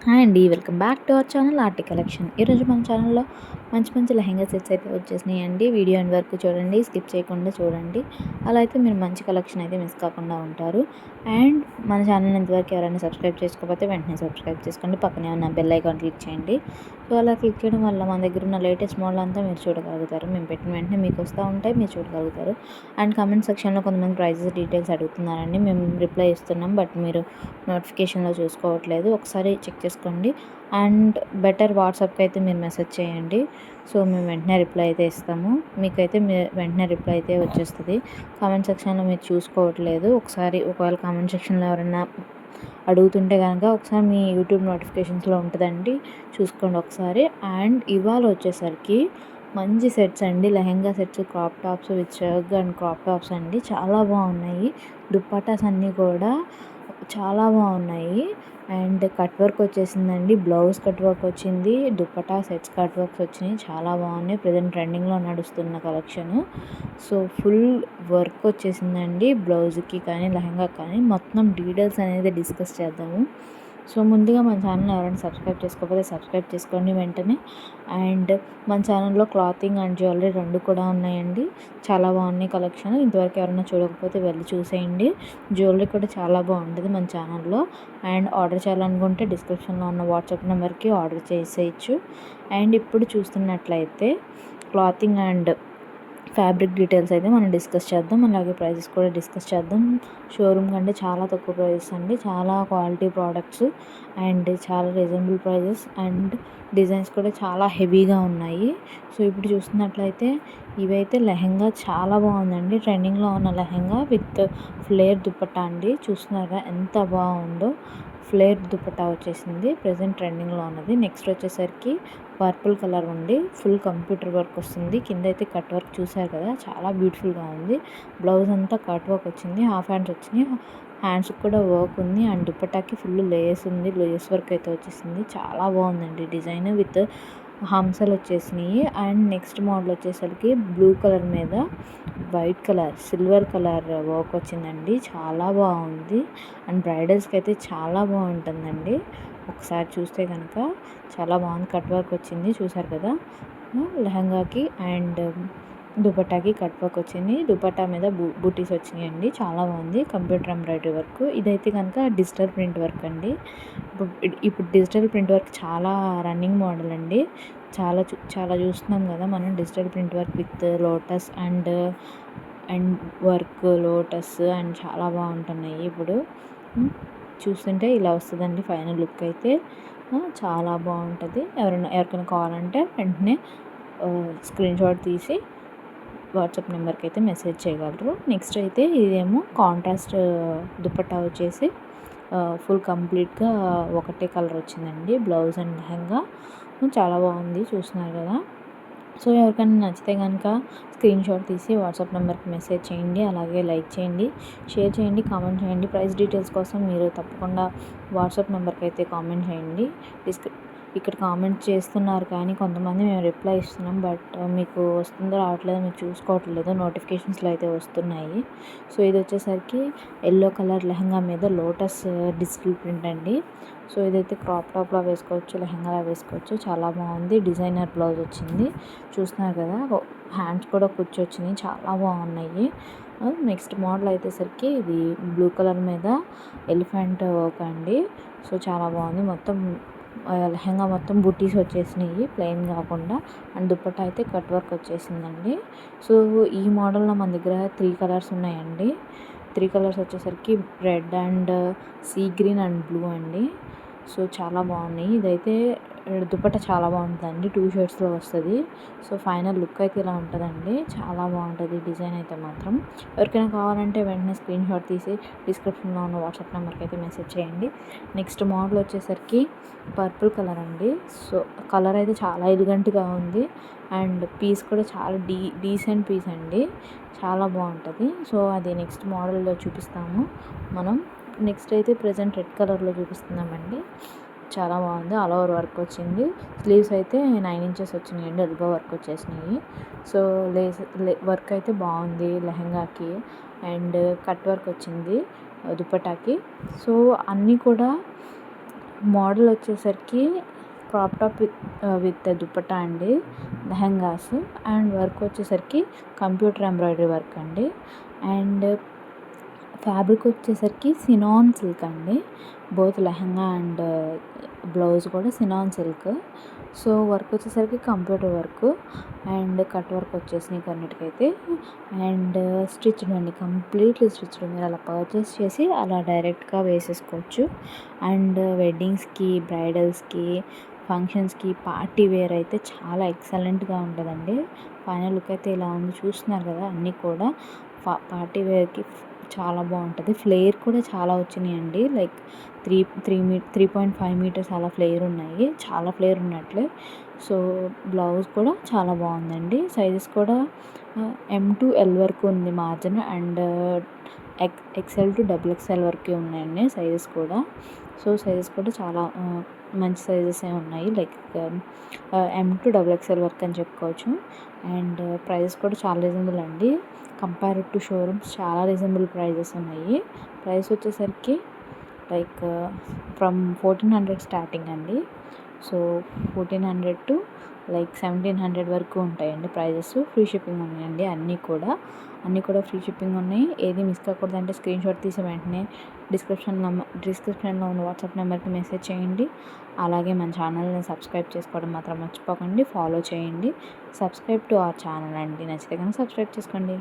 Hi అండి, welcome back to our channel Aarti collection. ఈరోజు మన ఛానల్లో మంచి మంచి లెహెంగా సెట్స్ అయితే వచ్చేసినాయి అండి. వీడియో ఎండ్ వరకు చూడండి, స్కిప్ చేయకుండా చూడండి. అలా అయితే మీరు మంచి కలెక్షన్ అయితే మిస్ కాకుండా ఉంటారు. అండ్ మన ఛానల్ ఇంతవరకు ఎవరైనా సబ్స్క్రైబ్ చేసుకోకపోతే వెంటనే సబ్స్క్రైబ్ చేసుకోండి. పక్కనే ఉన్న బెల్ ఐకాన్ క్లిక్ చేయండి. సో అలా క్లిక్ చేయడం వల్ల మన దగ్గర ఉన్న లేటెస్ట్ మోడల్ అంతా మీరు చూడగలుగుతారు. మేము పెట్టిన వెంటనే మీకు వస్తూ ఉంటాయి, మీరు చూడగలుగుతారు. అండ్ కామెంట్ సెక్షన్లో కొంతమంది ప్రైజెస్ డీటెయిల్స్ అడుగుతున్నారండి. మేము రిప్లై ఇస్తున్నాం, బట్ మీరు నోటిఫికేషన్లో చూసుకోవట్లేదు. ఒకసారి చెక్ చేసుకోండి. అండ్ బెటర్ వాట్సాప్కి అయితే మీరు మెసేజ్ చేయండి. సో మేము వెంటనే రిప్లై అయితే ఇస్తాము. మీకైతే వెంటనే రిప్లై అయితే వచ్చేస్తుంది. కామెంట్ సెక్షన్లో మీరు చూసుకోవట్లేదు. ఒకసారి ఒకవేళ కామెంట్ సెక్షన్లో ఎవరైనా అడుగుతుంటే కనుక ఒకసారి మీ యూట్యూబ్ నోటిఫికేషన్స్లో ఉంటుందండి, చూసుకోండి ఒకసారి. అండ్ ఇవాళ వచ్చేసరికి మంచి సెట్స్ అండి, lehenga sets, crop tops with shirt and crop tops అండి. చాలా బాగున్నాయి. దుప్పటాస్ అన్నీ కూడా చాలా బాగున్నాయి. అండ్ కట్ వర్క్ వచ్చేసిందండి, బ్లౌజ్ కట్ వర్క్ వచ్చింది, దుప్పటా సెట్స్ కట్ వర్క్స్ వచ్చినాయి. చాలా బాగున్నాయి. ప్రజెంట్ ట్రెండింగ్లో నడుస్తున్న కలెక్షను. సో ఫుల్ వర్క్ వచ్చేసిందండి బ్లౌజ్కి కానీ లెహంగాకి కానీ. మొత్తం డీటెయిల్స్ అనేది డిస్కస్ చేద్దాము. సో ముందుగా మన ఛానల్ ఎవరైనా సబ్స్క్రైబ్ చేసుకోకపోతే సబ్స్క్రైబ్ చేసుకోండి వెంటనే. అండ్ మన ఛానల్లో క్లాతింగ్ అండ్ జ్యువెలరీ రెండు కూడా ఉన్నాయండి. చాలా బాగున్నాయి కలెక్షన్. ఇంతవరకు ఎవరైనా చూడకపోతే వెళ్ళి చూసేయండి. జ్యువెలరీ కూడా చాలా బాగుంటుంది మన ఛానల్లో. అండ్ ఆర్డర్ చేయాలనుకుంటే డిస్క్రిప్షన్లో ఉన్న వాట్సాప్ నెంబర్కి ఆర్డర్ చేసేయచ్చు. అండ్ ఇప్పుడు చూస్తున్నట్లయితే క్లాతింగ్ అండ్ ఫ్యాబ్రిక్ డీటెయిల్స్ అయితే మనం డిస్కస్ చేద్దాం. అలాగే ప్రైజెస్ కూడా డిస్కస్ చేద్దాం. షోరూమ్ కంటే చాలా తక్కువ ప్రైజెస్ అండి, చాలా క్వాలిటీ ప్రోడక్ట్స్ అండ్ చాలా రీజనబుల్ ప్రైజెస్. అండ్ డిజైన్స్ కూడా చాలా హెవీగా ఉన్నాయి. సో ఇప్పుడు చూస్తున్నట్లయితే ఇవైతే లెహెంగా చాలా బాగుందండి. ట్రెండింగ్లో ఉన్న లెహెంగా విత్ ఫ్లేర్ దుపట్టా అండి. చూస్తున్నారా ఎంత బాగుందో. ఫ్లేర్ దుపట్టా వచ్చేసింది, ప్రజెంట్ ట్రెండింగ్లో ఉన్నది. నెక్స్ట్ వచ్చేసరికి పర్పుల్ కలర్ ఉంది, ఫుల్ కంప్యూటర్ వర్క్ వస్తుంది. కింద అయితే కట్ వర్క్ చూసారు కదా, చాలా బ్యూటిఫుల్గా ఉంది. బ్లౌజ్ అంతా కట్ వర్క్ వచ్చింది, హాఫ్ హ్యాండ్స్ వచ్చినాయి, హ్యాండ్స్కి కూడా వర్క్ ఉంది. అండ్ దుపట్టాకి ఫుల్ లేస్ ఉంది, లేస్ వర్క్ అయితే వచ్చేసింది. చాలా బాగుందండి డిజైన్ విత్ హంసలు వచ్చేసినాయి. అండ్ నెక్స్ట్ మోడల్ వచ్చేసరికి బ్లూ కలర్ మీద white colour silver colour work వచ్చిందండి. చాలా బాగుంది. అండ్ బ్రైడల్స్కి అయితే చాలా బాగుంటుందండి. ఒకసారి చూస్తే కనుక చాలా బాగుంది. కట్ వర్క్ వచ్చింది చూసారు కదా లెహంగాకి. అండ్ దుపట్టాకి కట్ వర్క్ వచ్చింది. దుపట్టా మీద బూటీస్ వచ్చినాయండి. చాలా బాగుంది. Computer embroidery work. ఇదైతే కనుక డిజిటల్ ప్రింట్ వర్క్ అండి. ఇప్పుడు డిజిటల్ ప్రింట్ వర్క్ చాలా రన్నింగ్ మోడల్ అండి. చాలా చూస్తున్నాం కదా మనం, digital print work with lotus and work lotus and చాలా బాగుంటున్నాయి. ఇప్పుడు చూస్తుంటే ఇలా వస్తుందండి ఫైనల్ లుక్ అయితే. చాలా బాగుంటుంది. ఎవరికైనా కావాలంటే వెంటనే స్క్రీన్ షాట్ తీసి వాట్సాప్ నెంబర్కి అయితే మెసేజ్ చేయగలరు. నెక్స్ట్ అయితే ఇదేమో కాంట్రాస్ట్ దుపట్టా వచ్చేసి ఫుల్ కంప్లీట్గా ఒకటే కలర్ వచ్చిందండి, బ్లౌజ్ అండ్ లెహంగా. చాలా బాగుంది, చూస్తున్నారు కదా. సో ఎవరికైనా నచ్చితే కనుక స్క్రీన్ షాట్ తీసి వాట్సాప్ నెంబర్కి మెసేజ్ చేయండి. అలాగే లైక్ చేయండి, షేర్ చేయండి, కామెంట్ చేయండి. ప్రైస్ డీటెయిల్స్ కోసం మీరు తప్పకుండా వాట్సాప్ నెంబర్కి అయితే కామెంట్ చేయండి. ఇక్కడ కామెంట్ చేస్తున్నారు కానీ కొంతమంది మేము రిప్లై ఇస్తున్నాం, బట్ మీకు వస్తుందో రావట్లేదో మీరు చూసుకోవట్లేదు. నోటిఫికేషన్స్లో అయితే వస్తున్నాయి. సో ఇది వచ్చేసరికి ఎల్లో కలర్ లెహంగా మీద లోటస్ డిజిటల్ ప్రింట్ అండి. సో ఇదైతే క్రాప్ టాప్లా వేసుకోవచ్చు, లెహంగాలా వేసుకోవచ్చు. చాలా బాగుంది. డిజైనర్ బ్లౌజ్ వచ్చింది, చూస్తున్నారు కదా. హ్యాండ్స్ కూడా కూర్చొచ్చినాయి, చాలా బాగున్నాయి. నెక్స్ట్ మోడల్ అయితేసరికి ఇది బ్లూ కలర్ మీద ఎలిఫెంట్ వర్క్ అండి. సో చాలా బాగుంది. మొత్తం లెహంగా మొత్తం బుటీస్ వచ్చేసినాయి, ప్లెయిన్ కాకుండా. అండ్ దుపట్టా అయితే కట్ వర్క్ వచ్చేసిందండి. సో ఈ మోడల్లో మన దగ్గర 3 కలర్స్ ఉన్నాయండి. 3 కలర్స్ వచ్చేసరికి red and sea green and blue అండి. సో చాలా బాగున్నాయి. ఇదైతే దుపట్టా చాలా బాగుంటుందండి, 2 షేడ్స్లో వస్తుంది. సో ఫైనల్ లుక్ అయితే ఇలా ఉంటుందండి. చాలా బాగుంటుంది డిజైన్ అయితే మాత్రం. ఎవరికైనా కావాలంటే వెంటనే స్క్రీన్ షాట్ తీసి డిస్క్రిప్షన్లో ఉన్న వాట్సాప్ నెంబర్కి అయితే మెసేజ్ చేయండి. నెక్స్ట్ మోడల్ వచ్చేసరికి పర్పుల్ కలర్ అండి. సో కలర్ అయితే చాలా ఎలిగెంట్గా ఉంది. అండ్ పీస్ కూడా చాలా డీసెంట్ పీస్ అండి, చాలా బాగుంటుంది. సో అది నెక్స్ట్ మోడల్లో చూపిస్తాము మనం. నెక్స్ట్ అయితే ప్రజెంట్ రెడ్ కలర్లో చూపిస్తున్నామండి. చాలా బాగుంది. ఆల్ ఓవర్ వర్క్ వచ్చింది. స్లీవ్స్ అయితే 9 ఇంచెస్ వచ్చినాయండి, ఎల్బో వర్క్ వచ్చేసినాయి. సో వర్క్ అయితే బాగుంది లెహంగాకి. అండ్ కట్ వర్క్ వచ్చింది దుపట్టాకి. సో అన్నీ కూడా మోడల్ వచ్చేసరికి క్రాప్ టాప్ విత్ దుపట్టా అండి, లెహంగాస్. అండ్ వర్క్ వచ్చేసరికి కంప్యూటర్ ఎంబ్రాయిడరీ వర్క్ అండి. అండ్ ఫ్యాబ్రిక్ వచ్చేసరికి సినాన్ సిల్క్ అండి. బోత్ లెహంగా అండ్ బ్లౌజ్ కూడా సినాన్ సిల్క్. సో వర్క్ వచ్చేసరికి computer work and cut work వచ్చేసినాయి కొన్నిటికైతే. అండ్ స్టిచ్డ్ అండి, కంప్లీట్లీ స్టిచ్డ్. మీరు అలా పర్చేస్ చేసి అలా డైరెక్ట్గా వేసేసుకోవచ్చు. అండ్ వెడ్డింగ్స్కి, బ్రైడల్స్కి, ఫంక్షన్స్కి, పార్టీ వేర్ అయితే చాలా ఎక్సలెంట్గా ఉంటుందండి. ఫైనల్ లుక్ అయితే ఇలా ఉంది, చూస్తున్నారు కదా. అన్నీ కూడా పార్టీ వేర్కి చాలా బాగుంటుంది. ఫ్లేర్ కూడా చాలా వచ్చినాయండి, లైక్ 3.5 మీటర్స్ అలా ఫ్లేర్ ఉన్నాయి, చాలా ఫ్లేర్ ఉన్నట్లే. సో బ్లౌజ్ కూడా చాలా బాగుందండి. సైజెస్ కూడా M to L వరకు ఉంది margin. And XL to XXL వరకు ఉన్నాయండి సైజెస్ కూడా. సో సైజెస్ కూడా చాలా మంచి సైజెస్ ఉన్నాయి, లైక్ M to XXL వరకు అని చెప్పుకోవచ్చు. అండ్ ప్రైజెస్ కూడా చాలా రీజనబుల్ అండి, కంపేర్డ్ టు షోరూమ్స్ చాలా రీజనబుల్ ప్రైజెస్ ఉన్నాయి. ప్రైస్ వచ్చేసరికి లైక్ ఫ్రమ్ 1400 స్టార్టింగ్ అండి. సో 1400 to లైక్ 1700 వరకు ఉంటాయండి ప్రైజెస్. ఫ్రీ షిప్పింగ్ ఉన్నాయండి, అన్నీ కూడా ఫ్రీ షిప్పింగ్ ఉన్నాయి. ఏది మిస్ కాకూడదంటే స్క్రీన్ షాట్ తీసి వెంటనే డిస్క్రిప్షన్లో ఉన్న వాట్సాప్ నెంబర్కి మెసేజ్ చేయండి. అలాగే మన ఛానల్ని సబ్స్క్రైబ్ చేసుకోవడం మాత్రం మర్చిపోకండి, ఫాలో చేయండి. సబ్స్క్రైబ్ టు అవర్ ఛానల్ అండి, నచ్చితే కనుక సబ్స్క్రైబ్ చేసుకోండి.